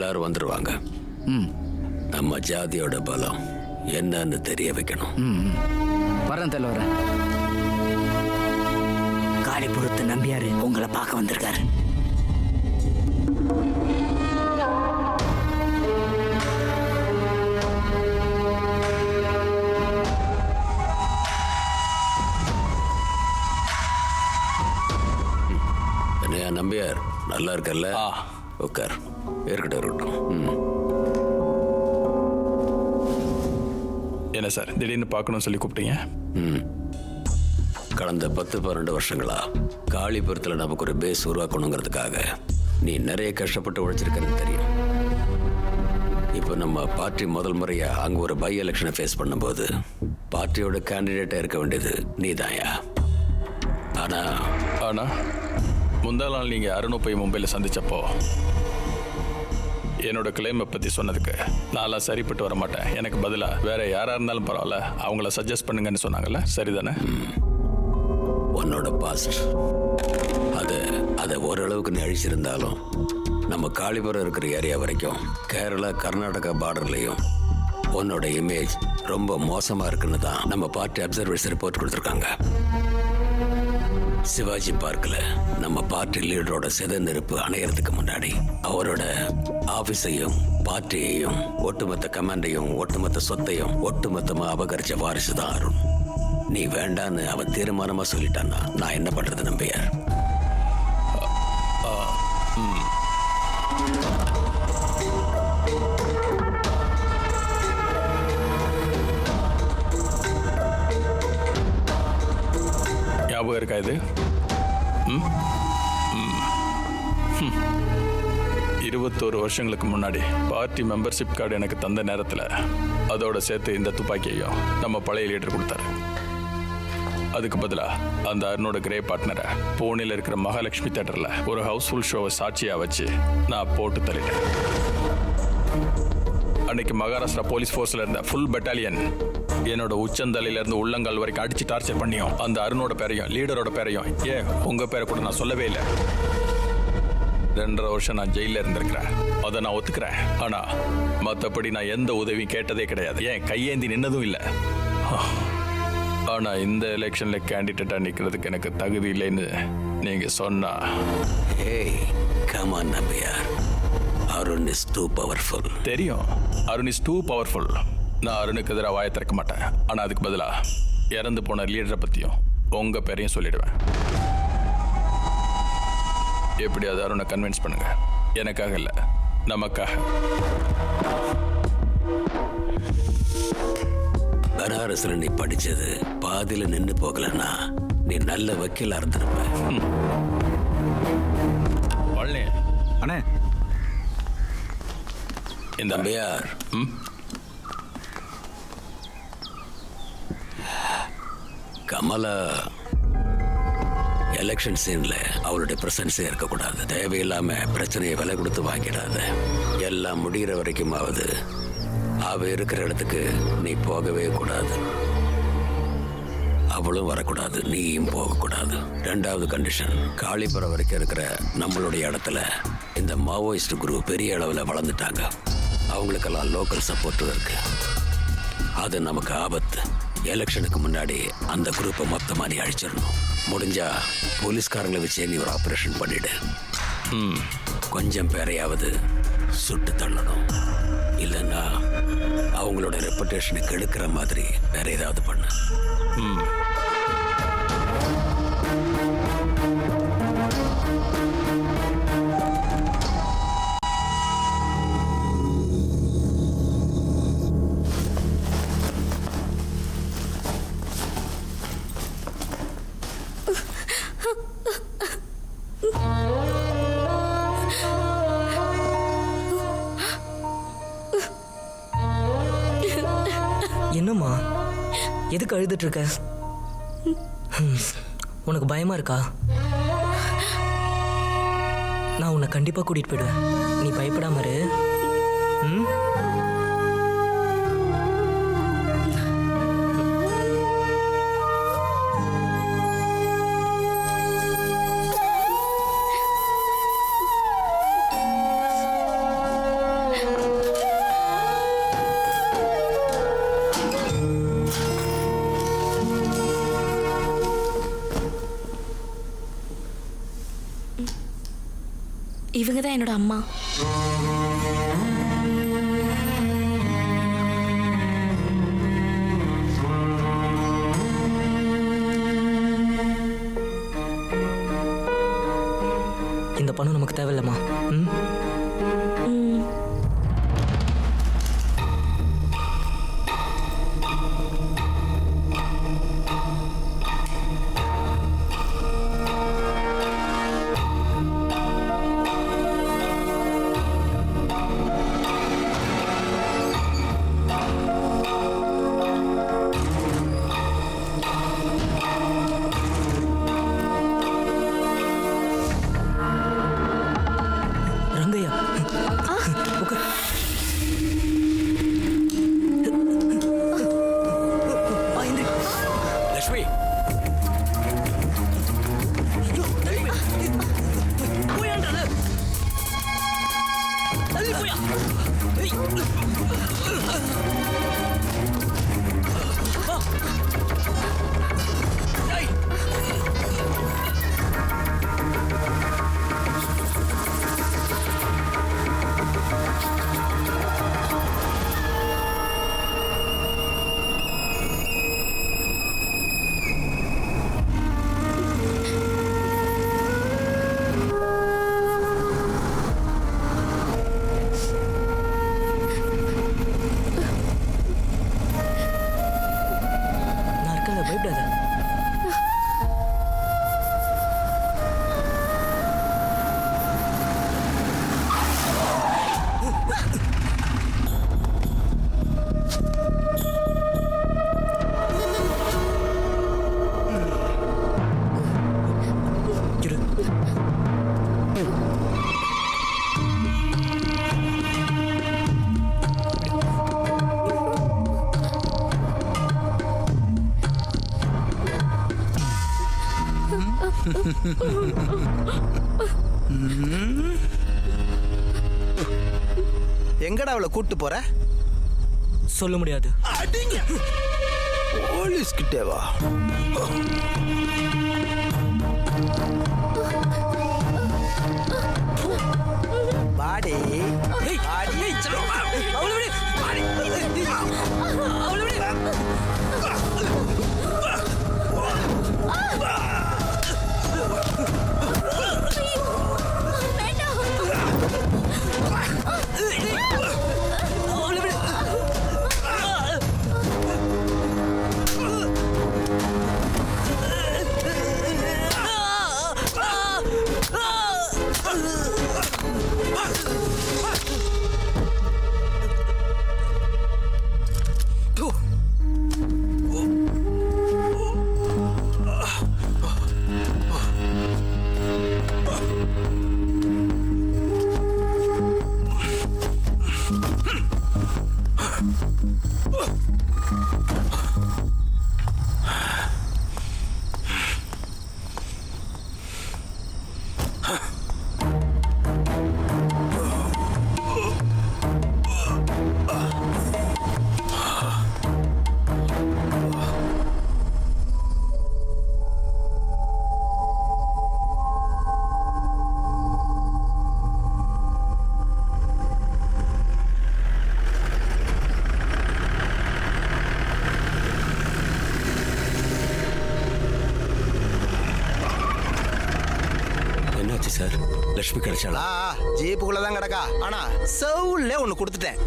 எல்லாரும் வந்துருவாங்க. நம்ம ஜாதியோட பலம் என்னன்னு தெரிய வைக்கணும். வரேன் தலைவரேன். காளிபுரத்து நம்பியாரு உங்களை பார்க்க வந்திருக்காரு. என்னையா நம்பியார், நல்லா இருக்கல்ல? உட்கார். இருக்கட்டும். என்ன சார் திடீர்னு பார்க்கணும்னு சொல்லி கூப்பிட்டீங்க? கடந்த 10-12 வருஷங்களா காளிபுரத்தில் நமக்கு ஒரு பேஸ் உருவாக்கணுங்கிறதுக்காக நீ நிறைய கஷ்டப்பட்டு உழைச்சிருக்கன்னு தெரியும். இப்போ நம்ம பார்ட்டி முதல் முறையா அங்கே ஒரு பை எலெக்ஷனை ஃபேஸ் பண்ணும்போது பார்ட்டியோட கேண்டிடேட்டாக இருக்க வேண்டியது நீ தாயா. ஆனால் முந்தா நாள் நீங்கள் அருணை போய் மும்பையில் சந்திச்சப்போ என்னோட கிளைமை பற்றி சொன்னதுக்கு நான்லாம் சரிப்பட்டு வர மாட்டேன், எனக்கு பதிலாக வேற யாராக இருந்தாலும் பரவாயில்ல அவங்கள சஜஸ்ட் பண்ணுங்கன்னு சொன்னாங்கல்ல, சரிதானே? உன்னோட பாஸ்ட் அதை ஓரளவுக்கு நீ அழிச்சிருந்தாலும் நம்ம காளிபுரம் இருக்கிற ஏரியா வரைக்கும் கேரளா கர்நாடகா பார்டர்லையும் உன்னோட இமேஜ் ரொம்ப மோசமாக இருக்குன்னு தான் நம்ம பார்ட்டி அப்சர்வேஷன் ரிப்போர்ட் கொடுத்துருக்காங்க. சிவாஜி பார்க்கில் நம்ம பார்ட்டி லீடரோட சித நெருப்பு அணையறதுக்கு முன்னாடி அவரோட ஆபீஸையும் பார்ட்டியையும் ஒட்டுமொத்த கமாண்டையும் ஒட்டுமொத்த சொத்தையும் ஒட்டுமொத்தமாக அபகரிச்ச வாரிசு தான் அருண். நீ வேண்டான்னு அவன் தீர்மானமா சொல்லிட்டான்னா நான் என்ன பண்றது நம்பியார்? ஞாபகம் இருக்கா இது? 21 வருஷங்களுக்கு முன்னாடி பார்ட்டி மெம்பர்ஷிப் கார்டு எனக்கு தந்த நேரத்தில் அதோட சேர்த்து இந்த துப்பாக்கியையும் நம்ம பழைய லீடர் கொடுத்தாரு. அதுக்கு பதிலாக அந்த அருணோட கிரே பார்ட்னரை பூனேல இருக்கிற மகாலட்சுமி தேட்டரில் ஒரு ஹவுஸ்ஃபுல் ஷோவை சாட்சியாக வச்சு நான் போட்டு தள்ளிட்டேன். அன்னைக்கு மகாராஷ்டிரா போலீஸ் ஃபோர்ஸில் இருந்த ஃபுல் பெட்டாலியன் என்னோட உச்சந்தலையிலேருந்து உள்ளங்கால் வரைக்கும் அடிச்சு டார்ச்சர் பண்ணியும் அந்த அருணோட பேரையும் லீடரோட பேரையும் உங்கள் பேரை கூட நான் சொல்லவே இல்லை. 2.5 வருஷம் நான் ஜெயிலில் இருந்திருக்கிறேன், அதை நான் ஒத்துக்கிறேன். ஆனால் மற்றபடி நான் எந்த உதவியும் கேட்டதே கிடையாது, ஏன் கையேந்தி நின்னதும் இல்லை. ஆனால் இந்த எலெக்ஷனில் கேண்டிடேட்டாக நிற்கிறதுக்கு எனக்கு தகுதி இல்லைன்னு நீங்கள் சொன்னா அருண் இஸ் டூ பவர்ஃபுல். தெரியும், அருண் இஸ் டூ பவர்ஃபுல். நான் அருணுக்கு எதிராக வாயை திறக்க மாட்டேன். ஆனால் அதுக்கு பதிலாக இறந்து போன லீடரை பற்றியும் உங்கள் பேரையும் சொல்லிடுவேன். எப்படியாவது அருணை கன்வின்ஸ் பண்ணுங்க, எனக்காக இல்லை நமக்காக. பனாரஸ்ல நீ படிச்சது பாதியில நின்று போகலன்னா நீ நல்ல வக்கீலா இருந்திருப்ப. அண்ணே இந்த நம்பியார், கமலா எலெக்ஷன் சீன்ல அவளுடைய பிரசன்ஸே இருக்கக்கூடாது. தேவையில்லாம பிரச்சனையை விலை கொடுத்து வாங்கிடாத. எல்லாம் முடிகிற வரைக்குமாவது அவ இருக்கிற இடத்துக்கு நீ போகவே கூடாது, அவளும் வரக்கூடாது, நீயும் போகக்கூடாது. 2வது கண்டிஷன், காளிபுரம் வரைக்கும் இருக்கிற நம்மளுடைய இடத்துல இந்த மாவோயிஸ்ட் குரூப் பெரிய அளவில் வளர்ந்துட்டாங்க. அவங்களுக்கெல்லாம் லோக்கல் சப்போர்ட்டும் இருக்கு. அது நமக்கு ஆபத்து. எலெக்ஷனுக்கு முன்னாடி அந்த குரூப்பை மொத்தமாக நீ அழிச்சிடணும். முடிஞ்சா போலீஸ்காரங்களை வச்சே நீ ஒரு ஆப்ரேஷன் பண்ணிடு. கொஞ்சம் பேரையாவது சுட்டு தள்ளணும், இல்லைன்னா அவங்களோட ரெப்புடேஷனை கெடுக்கிற மாதிரி வேற ஏதாவது பண்ணு. என்னம்மா, எதுக்கு அழுதுட்டு இருக்க? உனக்கு பயமா இருக்கா? நான் உன்னை கண்டிப்பா கூட்டிட்டு போயிடுவேன், நீ பயப்படாம இரு. இவங்க தான் என்னோட அம்மா. இந்த பணம் நமக்கு தேவையில்லம்மா. ம். ம். ரங்கையா, உட்கார். லட்சுமி நான் இருக்கல, பயப்படாத. இரு. எங்கடா அவளை கூட்டு போற? சொல்ல முடியாது. அடிங்க, போலீஸ் கிட்டே வா. பாடி என்னாச்சு சார்? லட்சுமி கிடைச்சாளா? ஜீப்புக்குள்ள தான் கிடக்கா. ஆனா சவுல்ல ஒன்னு கொடுத்துட்டேன்.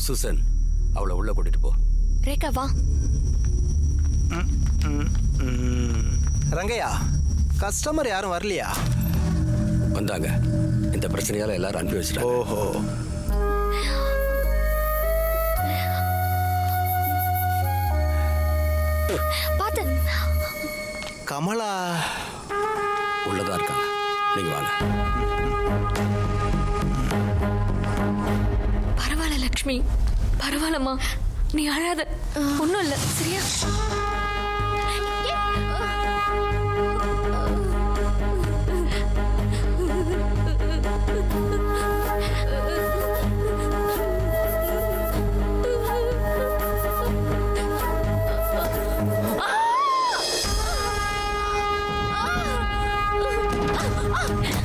சுசன், அவளை உள்ள கூட்டிட்டு போ. ரேகா வா. ரங்கையா, கஸ்டமர் யாரும் வரலையா? வந்தாங்க. இந்த பிரச்சனையால எல்லாரும் அனுப்பி வச்சுட்டாங்க. ஓஹோ. பாத்து. கமலா உள்ளதா இருக்காங்க. நீங்க வாங்க. பரவாயில்ல லக்ஷ்மி, பரவாயில்லம்மா, நீ அழாத. ஒன்றும் இல்லை, சரியா?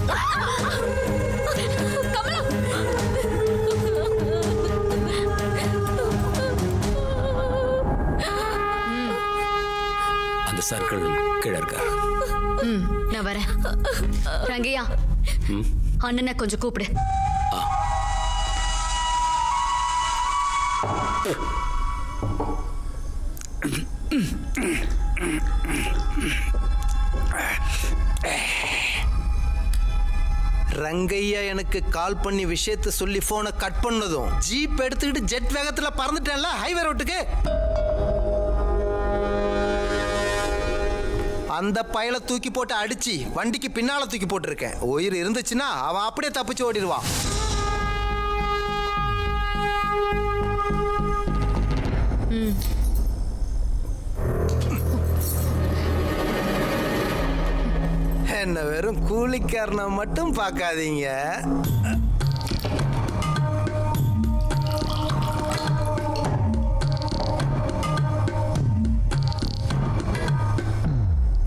Ah! சர்க்கிள் கீழே இருக்கா? நான் வரேன். ரங்கையா, அண்ணனை கொஞ்சம் கூப்பிடு. ரங்கையா எனக்கு கால் பண்ணி விஷயத்த சொல்லி போனை கட் பண்ணதும் ஜீப் எடுத்துக்கிட்டு ஜெட் வேகத்துல பறந்துட்டேன்ல ஹைவே ரோட்டுக்கு. அந்த பயலை தூக்கி போட்டு அடிச்சு வண்டிக்கு பின்னால தூக்கி போட்டிருக்கேன். உயிர் இருந்துச்சுன்னா அவன் அப்படியே தப்பிச்சு ஓடிடுவான். என்ன வெறும் கூலிக்காரனை மட்டும் பார்க்காதீங்க.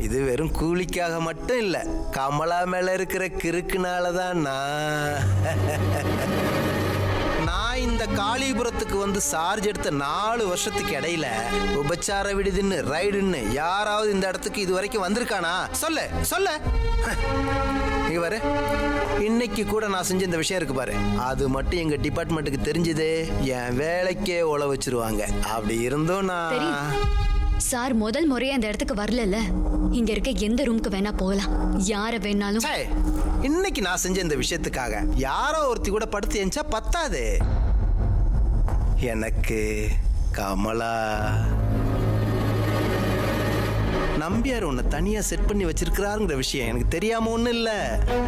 இது வெறும் கூலிக்காக மட்டும் இல்ல, கமலா மேல இருக்கிற கிறுக்குனாலதான் நான் இந்த காளிபுரத்துக்கு வந்து சார்ஜ் எடுத்த 4 வருஷத்துக்கு இடையில உபச்சார விடுதின்னு ரைடுன்னு யாராவது இந்த இடத்துக்கு இது வரைக்கும் வந்திருக்கானா? சொல்ல இவரு இன்னைக்கு கூட நான் செஞ்ச இந்த விஷயம் இருக்கு பாரு, அது மட்டும் எங்க டிபார்ட்மெண்ட்டுக்கு தெரிஞ்சது என் வேலைக்கே உழ வச்சிருவாங்க. அப்படி இருந்தும் நான் சார் முதல் முறையா இந்த இடத்துக்கு வரல. இங்க இருக்க எந்த ரூமுக்கு வேணா போகலாம், யார வேணாலும். இன்னைக்கு நான் செஞ்ச இந்த விஷயத்துக்காக யாரோ ஒருத்தி கூட படுத்து எஞ்சா பத்தாது. எனக்கு கமலா நம்பியார் உன்னை தனியா செட் பண்ணி வச்சிருக்கிறாருங்கிற விஷயம் எனக்கு தெரியாம ஒண்ணும் இல்ல.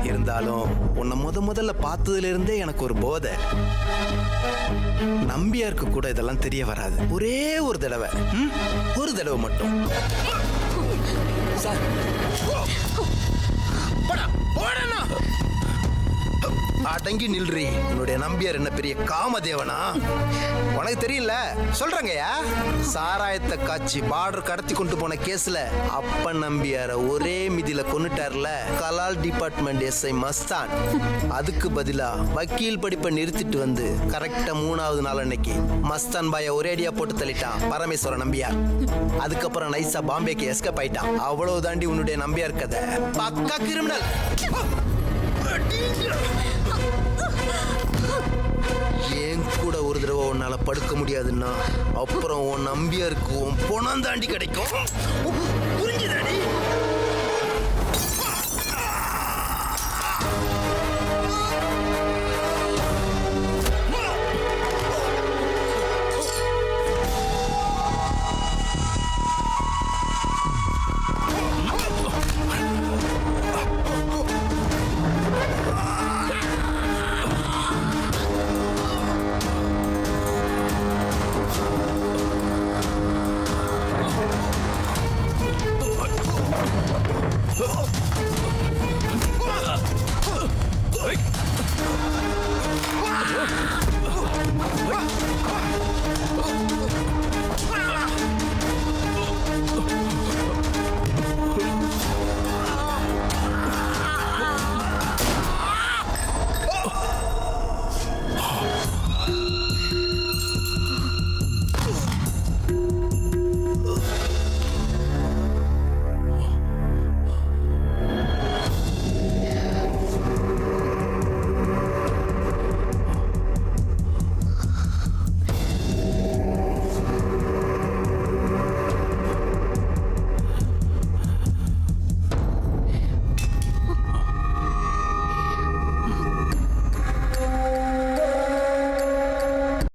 இருந்தாலும் உன்னை முதல்ல பார்த்ததுல இருந்தே எனக்கு ஒரு போதை. நம்பியாருக்கு கூட இதெல்லாம் தெரிய வராது. ஒரே ஒரு தடவை மட்டும் அடங்கி நில்றி. உன்னுடைய நம்பியார் என்ன பெரிய காமதேவனா? உனக்கு தெரியல சொல்றங்கய்யா. சாராயத்தை காய்ச்சி பார்டர் கடத்தி கொண்டு போன கேஸ்ல அப்பன் நம்பியார ஒரே மிதியில கொன்னுட்டார்ல கலால் டிபார்ட்மெண்ட் எஸ்ஐ மஸ்தான். அதுக்கு பதிலா வக்கீல் படிப்பை நிறுத்திட்டு வந்து கரெக்டா 3வது நாள் அன்னைக்கு மஸ்தான் பாய ஒரேடியா போட்டு தள்ளிட்டான் பரமேஸ்வர நம்பியார். அதுக்கப்புறம் நைஸா பாம்பேக்கு எஸ்கேப் ஆயிட்டான். அவ்வளவு தாண்டி உன்னுடைய நம்பியார் கதை. பக்கா கிரிமினல். ஏன் கூட ஒரு தடவை உன்னால படுக்க முடியாதுன்னா அப்புறம் உன் நம்பியாருக்கு உன் பொணம் தாண்டி கிடைக்கும்.